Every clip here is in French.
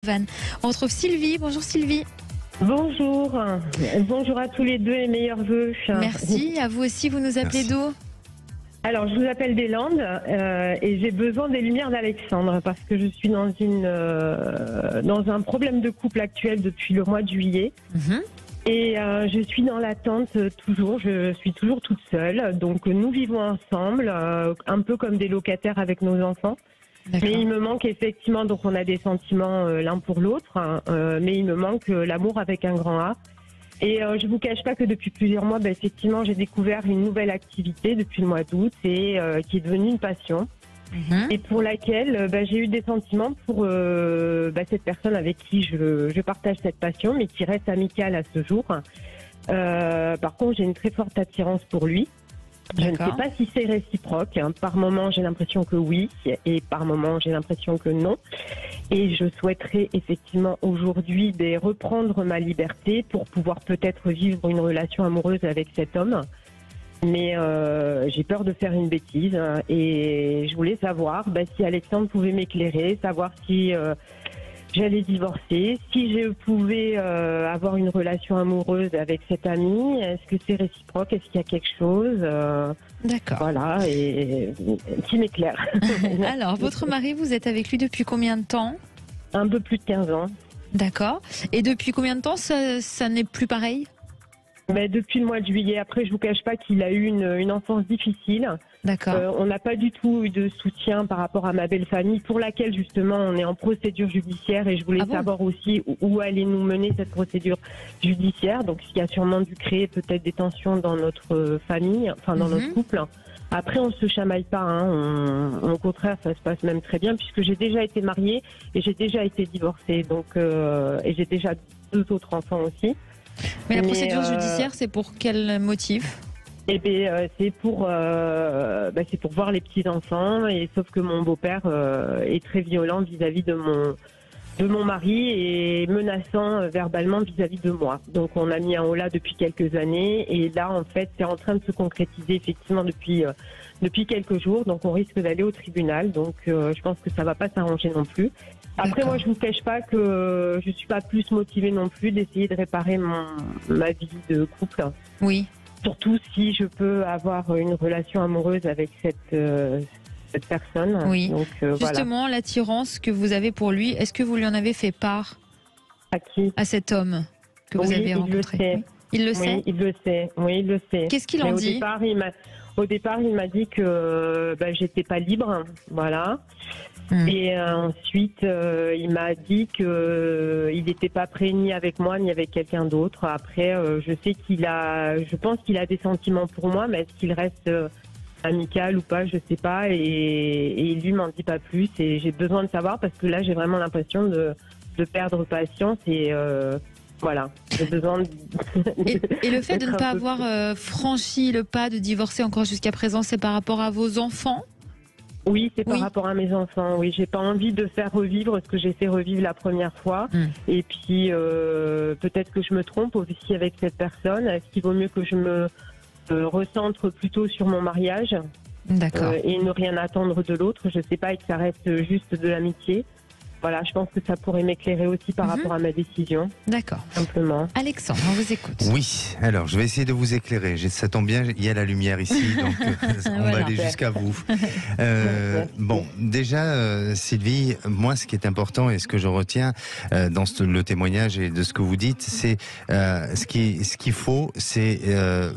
Van. On retrouve Sylvie. Bonjour Sylvie. Bonjour. Bonjour à tous les deux et meilleurs vœux. Merci. À vous aussi. Vous nous appelez d'où? Alors, je vous appelle des Landes et j'ai besoin des lumières d'Alexandre parce que je suis dans un problème de couple actuel depuis le mois de juillet. Et je suis dans l'attente toujours, je suis toujours toute seule. Donc nous vivons ensemble, un peu comme des locataires avec nos enfants. Mais il me manque effectivement, donc on a des sentiments l'un pour l'autre, mais il me manque l'amour avec un grand A. Et je vous cache pas que depuis plusieurs mois, effectivement, j'ai découvert une nouvelle activité depuis le mois d'août et qui est devenue une passion. Et pour laquelle j'ai eu des sentiments pour cette personne avec qui je partage cette passion, mais qui reste amicale à ce jour. Par contre, j'ai une très forte attirance pour lui. Je ne sais pas si c'est réciproque. Par moments, j'ai l'impression que oui, et par moments, j'ai l'impression que non. Et je souhaiterais effectivement aujourd'hui reprendre ma liberté pour pouvoir peut-être vivre une relation amoureuse avec cet homme. Mais j'ai peur de faire une bêtise et je voulais savoir si Alexandre pouvait m'éclairer, savoir si j'allais divorcer, si je pouvais avoir une relation amoureuse avec cet ami, est-ce que c'est réciproque, est-ce qu'il y a quelque chose D'accord. Voilà, et qui m'éclaire. Alors, votre mari, vous êtes avec lui depuis combien de temps? Un peu plus de 15 ans. D'accord. Et depuis combien de temps ça n'est plus pareil? Depuis le mois de juillet. Après, je vous cache pas qu'il a eu une enfance difficile. D'accord. On n'a pas du tout eu de soutien par rapport à ma belle famille, pour laquelle justement on est en procédure judiciaire. Et je voulais savoir aussi où allait nous mener cette procédure judiciaire. Donc, ce qui a sûrement dû créer peut-être des tensions dans notre famille, enfin dans notre couple. Après, on se chamaille pas. Au contraire, ça se passe même très bien puisque j'ai déjà été mariée et j'ai déjà été divorcée. Donc, et j'ai déjà 2 autres enfants aussi. Mais la procédure judiciaire, c'est pour quel motif? C'est pour voir les petits enfants, et sauf que mon beau-père est très violent vis-à-vis de mon mari et menaçant verbalement vis-à-vis de moi. Donc on a mis un holà depuis quelques années et là en fait c'est en train de se concrétiser effectivement depuis quelques jours. Donc on risque d'aller au tribunal. Donc je pense que ça va pas s'arranger non plus. Après, moi, je vous cache pas que je suis pas plus motivée non plus d'essayer de réparer ma vie de couple. Oui. Surtout si je peux avoir une relation amoureuse avec cette personne. Oui. Donc, justement, l'attirance que vous avez pour lui, est-ce que vous lui en avez fait part? À qui? À cet homme que vous avez rencontré. Il le sait. Oui, il le sait. Oui, il le sait. Qu'est-ce qu'il en dit? Au départ, il m'a dit que j'étais pas libre, voilà. Et ensuite, il m'a dit que il n'était pas prêt ni avec moi ni avec quelqu'un d'autre. Après, je pense qu'il a des sentiments pour moi, mais est-ce qu'il reste amical ou pas, je sais pas. Et lui m'en dit pas plus. Et j'ai besoin de savoir parce que là, j'ai vraiment l'impression de perdre patience et voilà, j'ai besoin de... Et le fait de ne pas avoir franchi le pas de divorcer encore jusqu'à présent, c'est par rapport à vos enfants? Oui, c'est par rapport à mes enfants. Oui, j'ai pas envie de faire revivre ce que j'ai fait revivre la première fois. Et puis, peut-être que je me trompe aussi avec cette personne. Est-ce qu'il vaut mieux que je me recentre plutôt sur mon mariage et ne rien attendre de l'autre? Je sais pas, et que ça reste juste de l'amitié. Voilà, je pense que ça pourrait m'éclairer aussi par rapport à ma décision. D'accord. Simplement. Alexandre, on vous écoute. Oui, alors je vais essayer de vous éclairer. Ça tombe bien, il y a la lumière ici, donc on va aller jusqu'à vous. Bon, déjà, Sylvie, moi ce qui est important et ce que je retiens dans le témoignage et de ce que vous dites, c'est ce qu'il faut, c'est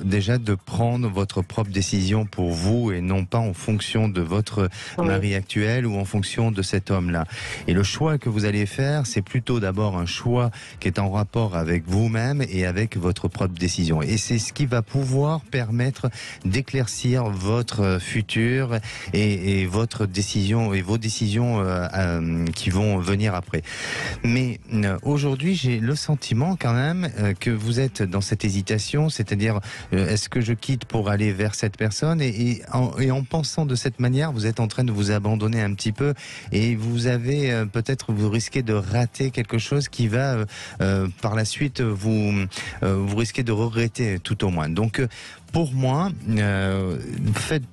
déjà de prendre votre propre décision pour vous et non pas en fonction de votre mari actuel ou en fonction de cet homme-là. Et le choix que vous allez faire, c'est plutôt d'abord un choix qui est en rapport avec vous-même et avec votre propre décision. Et c'est ce qui va pouvoir permettre d'éclaircir votre futur et votre décision et vos décisions qui vont venir après. Mais aujourd'hui, j'ai le sentiment quand même que vous êtes dans cette hésitation, c'est-à-dire est-ce que je quitte pour aller vers cette personne et en pensant de cette manière, vous êtes en train de vous abandonner un petit peu et vous avez peut-être vous risquez de rater quelque chose qui va par la suite vous risquez de regretter tout au moins. Donc pour moi,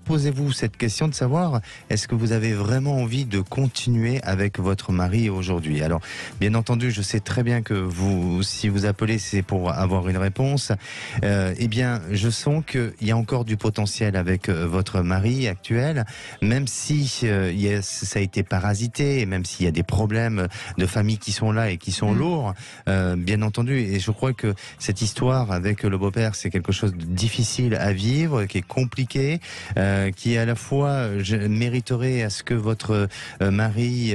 posez-vous cette question de savoir, est-ce que vous avez vraiment envie de continuer avec votre mari aujourd'hui? Alors, bien entendu, je sais très bien que vous, si vous appelez, c'est pour avoir une réponse. Eh bien, je sens qu'il y a encore du potentiel avec votre mari actuel, même si ça a été parasité, et même s'il y a des problèmes de famille qui sont là et qui sont lourds, bien entendu. Et je crois que cette histoire avec le beau-père, c'est quelque chose de difficile à vivre, qui est compliqué, qui à la fois mériterait à ce que votre mari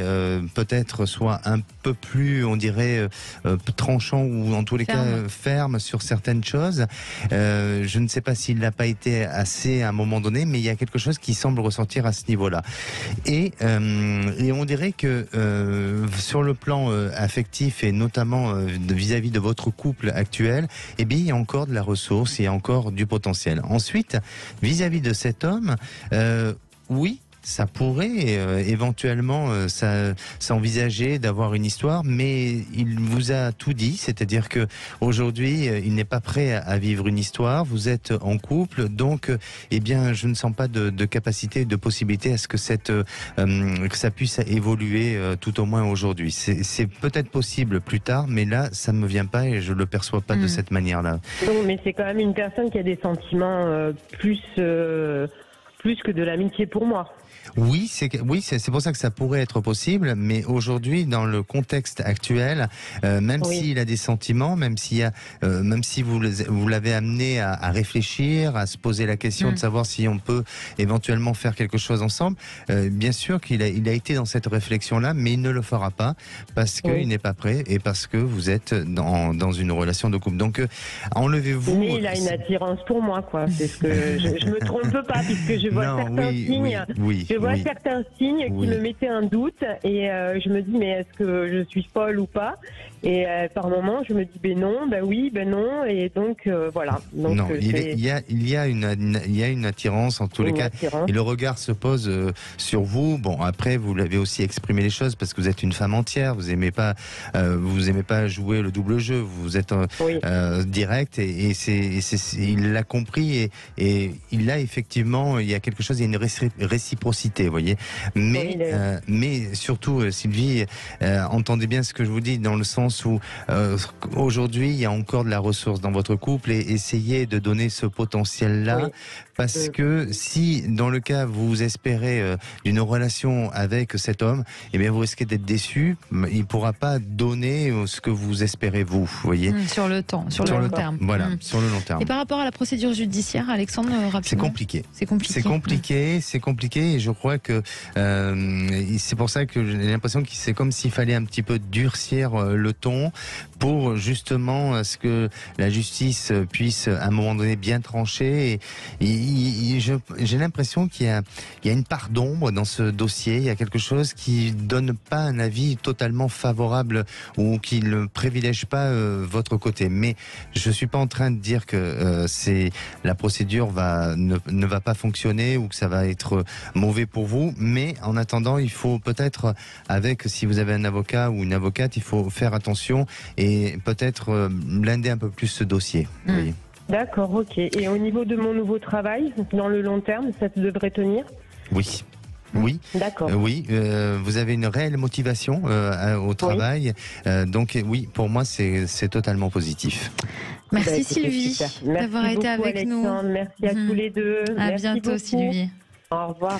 peut-être soit un peu plus, on dirait, tranchant ou en tous les cas ferme sur certaines choses. Je ne sais pas s'il n'a pas été assez à un moment donné, mais il y a quelque chose qui semble ressortir à ce niveau-là. Et on dirait que sur le plan affectif et notamment vis-à-vis de votre couple actuel, eh bien, il y a encore de la ressource, il y a encore du potentiel. Ensuite, vis-à-vis de cet homme, oui, ça pourrait éventuellement s'envisager d'avoir une histoire, mais il vous a tout dit, c'est-à-dire que aujourd'hui il n'est pas prêt à vivre une histoire. Vous êtes en couple, donc eh bien je ne sens pas de capacité, de possibilité à ce que que ça puisse évoluer tout au moins aujourd'hui. C'est peut-être possible plus tard, mais là ça me vient pas et je le perçois pas de cette manière-là. Non, mais c'est quand même une personne qui a des sentiments plus que de l'amitié pour moi. Oui, c'est pour ça que ça pourrait être possible, mais aujourd'hui, dans le contexte actuel, même s'il a des sentiments, même si vous l'avez amené à réfléchir, à se poser la question de savoir si on peut éventuellement faire quelque chose ensemble, bien sûr qu'il a été dans cette réflexion-là, mais il ne le fera pas parce qu'il n'est pas prêt et parce que vous êtes dans une relation de couple. Donc, enlevez-vous. Mais il a une attirance pour moi, quoi. C'est ce que je me trompe pas, puisque je vois certains signes. Je vois certains signes qui me mettaient un doute et je me dis mais est-ce que je suis folle ou pas? Et par moments je me dis ben non, ben oui, ben non, et donc voilà. Donc, non, il y a une attirance en tous les cas, et le regard se pose sur vous. Bon, après vous l'avez aussi exprimé les choses parce que vous êtes une femme entière, vous aimez pas jouer le double jeu, vous êtes direct et il l'a compris et il a effectivement, il y a quelque chose, il y a une réciprocité, vous voyez. Mais surtout, Sylvie, entendez bien ce que je vous dis, dans le sens où aujourd'hui, il y a encore de la ressource dans votre couple et essayez de donner ce potentiel-là. Parce que si, dans le cas, vous espérez d'une relation avec cet homme, eh bien, vous risquez d'être déçu. Il ne pourra pas donner ce que vous espérez, vous voyez. Sur le temps, sur le long terme. Voilà, sur le long terme. Et par rapport à la procédure judiciaire, Alexandre, rapidement. C'est compliqué. C'est compliqué et je crois que c'est pour ça que j'ai l'impression que c'est comme s'il fallait un petit peu durcir le ton pour justement ce que la justice puisse à un moment donné bien trancher. J'ai l'impression qu'il y a une part d'ombre dans ce dossier. Il y a quelque chose qui donne pas un avis totalement favorable ou qui ne privilège pas votre côté. Mais je suis pas en train de dire que la procédure ne va pas fonctionner ou que ça va être mauvais pour vous. Mais en attendant, il faut peut-être, si vous avez un avocat ou une avocate, il faut faire attention et peut-être blinder un peu plus ce dossier. Oui. D'accord, ok. Et au niveau de mon nouveau travail, dans le long terme, ça devrait tenir? Oui. D'accord. Vous avez une réelle motivation au travail. Donc oui, pour moi, c'est totalement positif. Merci Sylvie d'avoir été avec Alexandre. nous. Merci à tous les deux. À bientôt beaucoup. Sylvie. Au revoir.